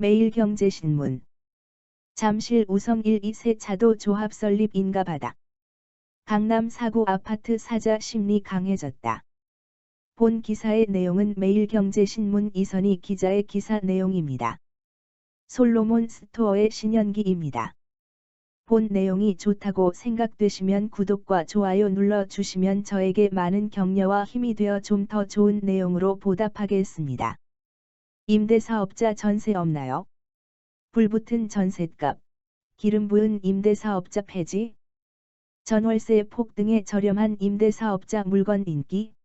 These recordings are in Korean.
매일경제신문. 잠실 우성 1, 2세 차도 조합 설립 인가받아. 강남 4구 아파트 사자 심리 강해졌다. 본 기사의 내용은 매일경제신문 이선희 기자의 기사 내용입니다. 솔로몬 스토어의 신현기입니다. 본 내용이 좋다고 생각되시면 구독과 좋아요 눌러주시면 저에게 많은 격려와 힘이 되어 좀 더 좋은 내용으로 보답하겠습니다. 임대사업자 전세 없나요? 불붙은 전셋값, 기름 부은 임대사업자 폐지, 전월세 폭등에 저렴한 임대사업자 물건 인기,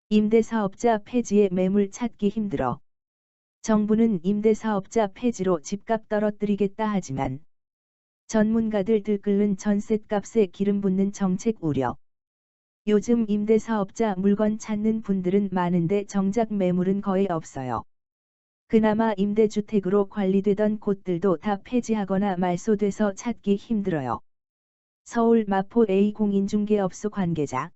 임대사업자 폐지에 매물 찾기 힘들어. 정부는 임대사업자 폐지로 집값 떨어뜨리겠다 하지만 전문가들 들끓는 전셋값에 기름 붓는 정책 우려. 요즘 임대사업자 물건 찾는 분들은 많은데 정작 매물은 거의 없어요. 그나마 임대주택으로 관리되던 곳들도 다 폐지하거나 말소돼서 찾기 힘들어요. 서울 마포 A공인중개업소 관계자.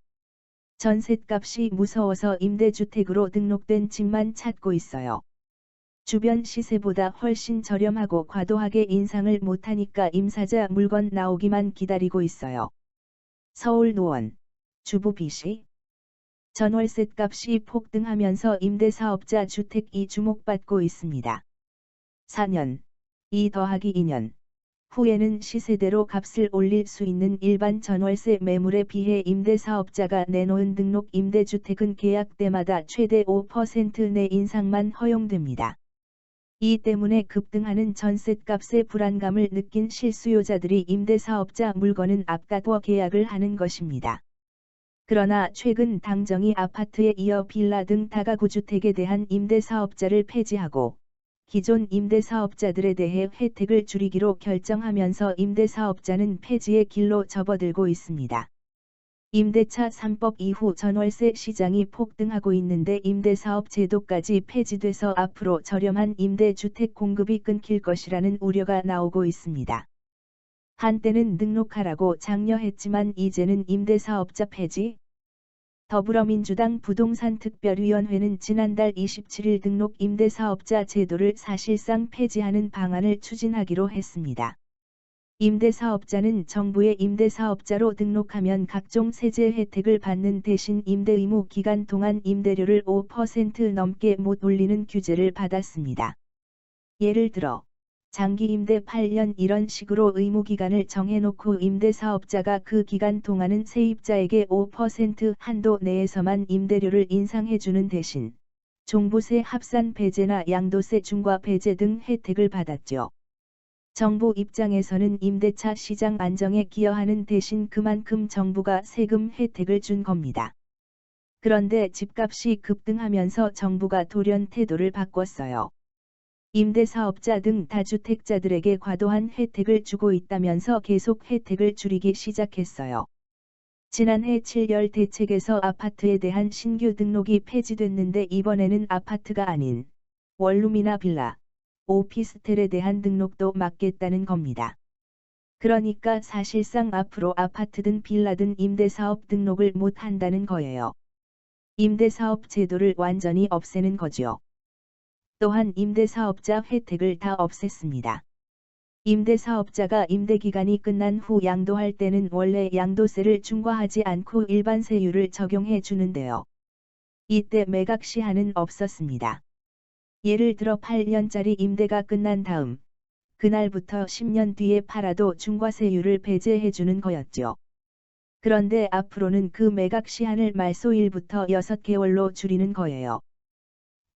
전셋값이 무서워서 임대주택으로 등록된 집만 찾고 있어요. 주변 시세보다 훨씬 저렴하고 과도하게 인상을 못하니까 임사자 물건 나오기만 기다리고 있어요. 서울 노원. 주부 B씨. 전월세값이 폭등하면서 임대사업자 주택이 주목받고 있습니다. 4년, 2 더하기 2년 후에는 시세대로 값을 올릴 수 있는 일반 전월세 매물에 비해 임대사업자가 내놓은 등록 임대주택은 계약 때마다 최대 5% 내 인상만 허용됩니다. 이 때문에 급등하는 전셋값의 불안감을 느낀 실수요자들이 임대사업자 물건은 앞다퉈 계약을 하는 것입니다. 그러나 최근 당정이 아파트에 이어 빌라 등 다가구 주택에 대한 임대사업자를 폐지하고 기존 임대사업자들에 대해 혜택을 줄이기로 결정하면서 임대사업자는 폐지의 길로 접어들고 있습니다. 임대차 3법 이후 전월세 시장이 폭등하고 있는데 임대사업 제도까지 폐지돼서 앞으로 저렴한 임대주택 공급이 끊길 것이라는 우려가 나오고 있습니다. 한때는 등록하라고 장려했지만 이제는 임대사업자 폐지? 더불어민주당 부동산특별위원회는 지난달 27일 등록 임대사업자 제도를 사실상 폐지하는 방안을 추진하기로 했습니다. 임대사업자는 정부의 임대사업자로 등록하면 각종 세제 혜택을 받는 대신 임대의무 기간 동안 임대료를 5% 넘게 못 올리는 규제를 받았습니다. 예를 들어 장기 임대 8년 이런 식으로 의무기간을 정해놓고 임대사업자가 그 기간 동안은 세입자에게 5% 한도 내에서만 임대료를 인상해주는 대신 종부세 합산 배제나 양도세 중과 배제 등 혜택을 받았죠. 정부 입장에서는 임대차 시장 안정에 기여하는 대신 그만큼 정부가 세금 혜택을 준 겁니다. 그런데 집값이 급등하면서 정부가 돌연 태도를 바꿨어요. 임대사업자 등 다주택자들에게 과도한 혜택을 주고 있다면서 계속 혜택을 줄이기 시작했어요. 지난해 7월 대책에서 아파트에 대한 신규 등록이 폐지됐는데 이번에는 아파트가 아닌 원룸이나 빌라, 오피스텔에 대한 등록도 막겠다는 겁니다. 그러니까 사실상 앞으로 아파트든 빌라든 임대사업 등록을 못 한다는 거예요. 임대사업 제도를 완전히 없애는 거죠. 또한 임대사업자 혜택을 다 없앴습니다. 임대사업자가 임대기간이 끝난 후 양도할 때는 원래 양도세를 중과하지 않고 일반 세율을 적용해 주는데요. 이때 매각 시한은 없었습니다. 예를 들어 8년짜리 임대가 끝난 다음 그날부터 10년 뒤에 팔아도 중과세율을 배제해 주는 거였죠. 그런데 앞으로는 그 매각 시한을 말소일부터 6개월로 줄이는 거예요.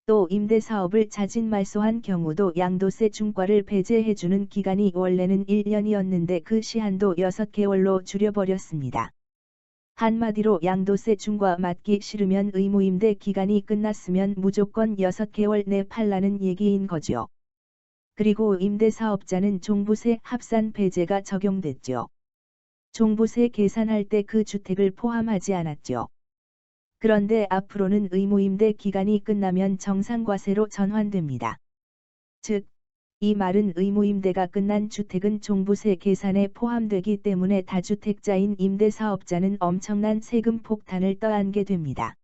또 임대사업을 자진 말소한 경우도 양도세 중과를 배제해주는 기간이 원래는 1년이었는데 그 시한도 6개월로 줄여버렸습니다. 한마디로 양도세 중과 맞기 싫으면 의무임대 기간이 끝났으면 무조건 6개월 내 팔라는 얘기인 거죠. 그리고 임대사업자는 종부세 합산 배제가 적용됐죠. 종부세 계산할 때 그 주택을 포함하지 않았죠. 그런데 앞으로는 의무임대 기간이 끝나면 정상과세로 전환됩니다. 즉, 이 말은 의무임대가 끝난 주택은 종부세 계산에 포함되기 때문에 다주택자인 임대사업자는 엄청난 세금 폭탄을 떠안게 됩니다.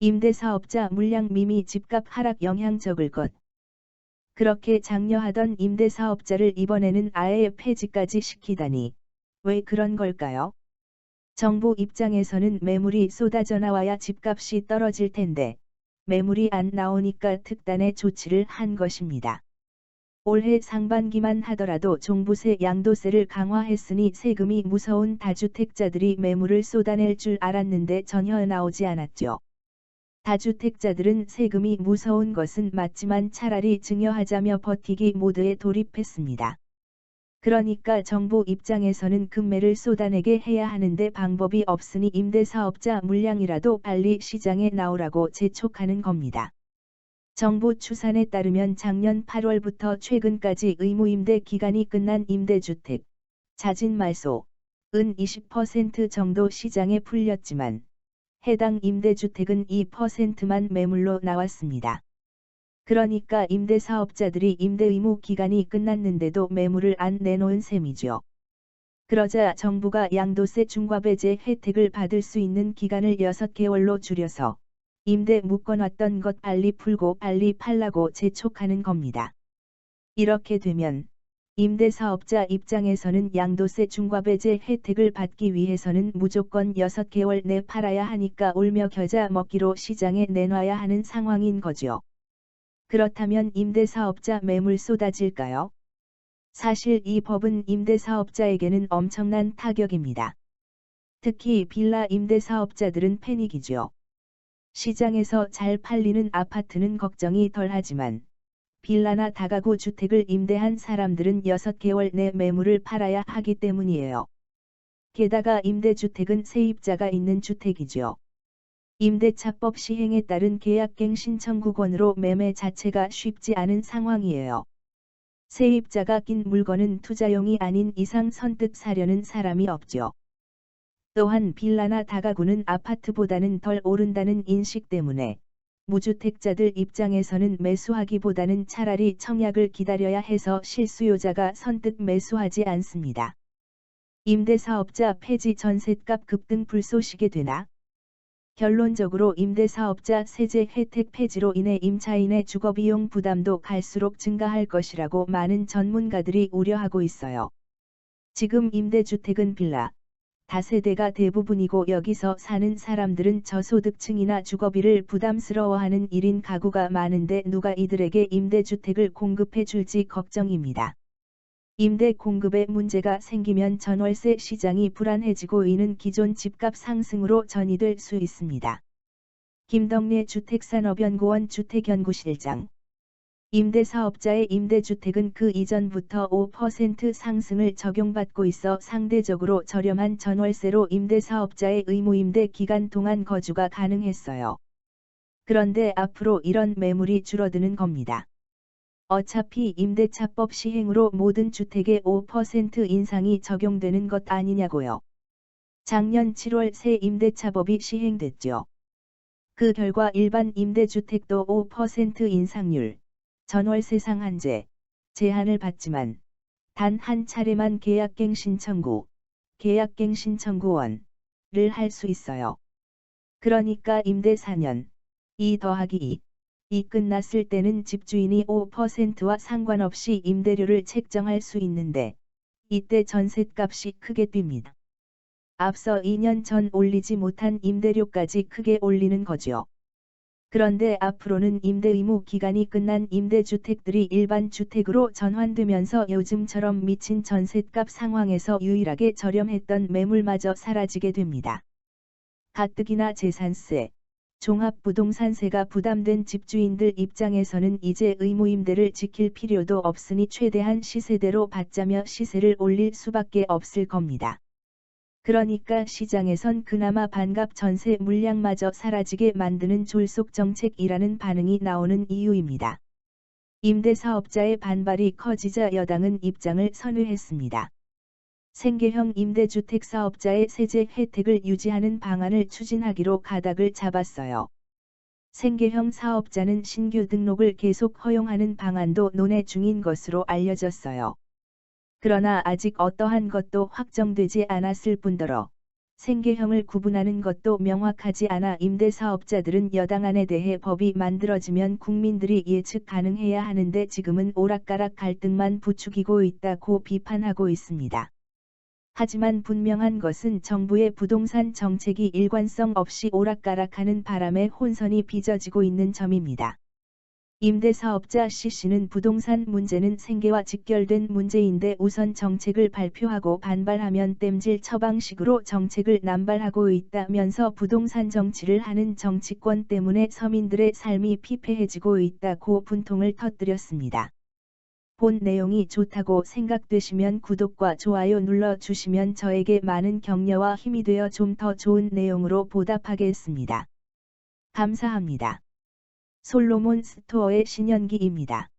임대사업자 물량 미미 집값 하락 영향 적을 것. 그렇게 장려하던 임대사업자를 이번에는 아예 폐지까지 시키다니 왜 그런 걸까요? 정부 입장에서는 매물이 쏟아져 나와야 집값이 떨어질 텐데 매물이 안 나오니까 특단의 조치를 한 것입니다. 올해 상반기만 하더라도 종부세 양도세를 강화했으니 세금이 무서운 다주택자들이 매물을 쏟아낼 줄 알았는데 전혀 나오지 않았죠. 다주택자들은 세금이 무서운 것은 맞지만 차라리 증여하자며 버티기 모드에 돌입했습니다. 그러니까 정부 입장에서는 금매를 쏟아내게 해야 하는데 방법이 없으니 임대사업자 물량이라도 빨리 시장에 나오라고 재촉하는 겁니다. 정부 추산에 따르면 작년 8월부터 최근까지 의무임대 기간이 끝난 임대주택, 자진 말소은 20% 정도 시장에 풀렸지만 해당 임대주택은 2%만 매물로 나왔습니다. 그러니까 임대사업자들이 임대의무 기간이 끝났는데도 매물을 안 내놓은 셈이죠. 그러자 정부가 양도세 중과배제 혜택을 받을 수 있는 기간을 6개월로 줄여서 임대 묶어놨던 것 빨리 풀고 빨리 팔라고 재촉하는 겁니다. 이렇게 되면 임대사업자 입장에서는 양도세 중과배제 혜택을 받기 위해서는 무조건 6개월 내 팔아야 하니까 울며 겨자 먹기로 시장에 내놔야 하는 상황인 거죠. 그렇다면 임대사업자 매물 쏟아질까요? 사실 이 법은 임대사업자에게는 엄청난 타격입니다. 특히 빌라 임대사업자들은 패닉이죠. 시장에서 잘 팔리는 아파트는 걱정이 덜하지만 빌라나 다가구 주택을 임대한 사람들은 6개월 내 매물을 팔아야 하기 때문이에요. 게다가 임대주택은 세입자가 있는 주택이죠. 임대차법 시행에 따른 계약갱신 청구권으로 매매 자체가 쉽지 않은 상황이에요. 세입자가 낀 물건은 투자용이 아닌 이상 선뜻 사려는 사람이 없죠. 또한 빌라나 다가구는 아파트보다는 덜 오른다는 인식 때문에 무주택자들 입장에서는 매수하기보다는 차라리 청약을 기다려야 해서 실수요자가 선뜻 매수하지 않습니다. 임대사업자 폐지 전셋값 급등 불쏘시개 되나? 결론적으로 임대사업자 세제 혜택 폐지로 인해 임차인의 주거비용 부담도 갈수록 증가할 것이라고 많은 전문가들이 우려하고 있어요. 지금 임대주택은 빌라, 다세대가 대부분이고 여기서 사는 사람들은 저소득층이나 주거비를 부담스러워하는 1인 가구가 많은데 누가 이들에게 임대주택을 공급해 줄지 걱정입니다. 임대 공급에 문제가 생기면 전월세 시장이 불안해지고 이는 기존 집값 상승으로 전이될 수 있습니다. 김덕래 주택산업연구원 주택연구실장. 임대사업자의 임대주택은 그 이전부터 5% 상승을 적용받고 있어 상대적으로 저렴한 전월세로 임대사업자의 의무임대 기간 동안 거주가 가능했어요. 그런데 앞으로 이런 매물이 줄어드는 겁니다. 어차피 임대차법 시행으로 모든 주택에 5% 인상이 적용되는 것 아니냐고요. 작년 7월 새 임대차법이 시행됐죠. 그 결과 일반 임대주택도 5% 인상률, 전월세 상한제, 제한을 받지만 단 한 차례만 계약갱신 청구, 계약갱신 청구원을 할 수 있어요. 그러니까 임대 4년, 2 더하기 2이 끝났을 때는 집주인이 5%와 상관없이 임대료를 책정할 수 있는데 이때 전셋값이 크게 뜁니다. 앞서 2년 전 올리지 못한 임대료까지 크게 올리는 거죠. 그런데 앞으로는 임대의무 기간이 끝난 임대주택들이 일반 주택으로 전환되면서 요즘처럼 미친 전셋값 상황에서 유일하게 저렴했던 매물마저 사라지게 됩니다. 가뜩이나 재산세, 종합부동산세가 부담된 집주인들 입장에서는 이제 의무임대를 지킬 필요도 없으니 최대한 시세대로 받자며 시세를 올릴 수밖에 없을 겁니다. 그러니까 시장에선 그나마 반갑 전세 물량마저 사라지게 만드는 졸속 정책이라는 반응이 나오는 이유입니다. 임대사업자의 반발이 커지자 여당은 입장을 선회했습니다. 생계형 임대주택 사업자의 세제 혜택을 유지하는 방안을 추진하기로 가닥을 잡았어요. 생계형 사업자는 신규 등록을 계속 허용하는 방안도 논의 중인 것으로 알려졌어요. 그러나 아직 어떠한 것도 확정되지 않았을 뿐더러 생계형을 구분하는 것도 명확하지 않아 임대사업자들은 여당안에 대해 법이 만들어지면 국민들이 예측 가능해야 하는데 지금은 오락가락 갈등만 부추기고 있다고 비판하고 있습니다. 하지만 분명한 것은 정부의 부동산 정책이 일관성 없이 오락가락하는 바람에 혼선이 빚어지고 있는 점입니다. 임대사업자 C씨는 부동산 문제는 생계와 직결된 문제인데 우선 정책을 발표하고 반발하면 땜질 처방식으로 정책을 남발하고 있다면서 부동산 정치를 하는 정치권 때문에 서민들의 삶이 피폐해지고 있다고 분통을 터뜨렸습니다. 본 내용이 좋다고 생각되시면 구독과 좋아요 눌러주시면 저에게 많은 격려와 힘이 되어 좀 더 좋은 내용으로 보답하겠습니다. 감사합니다. 솔로몬 스토어의 신현기입니다.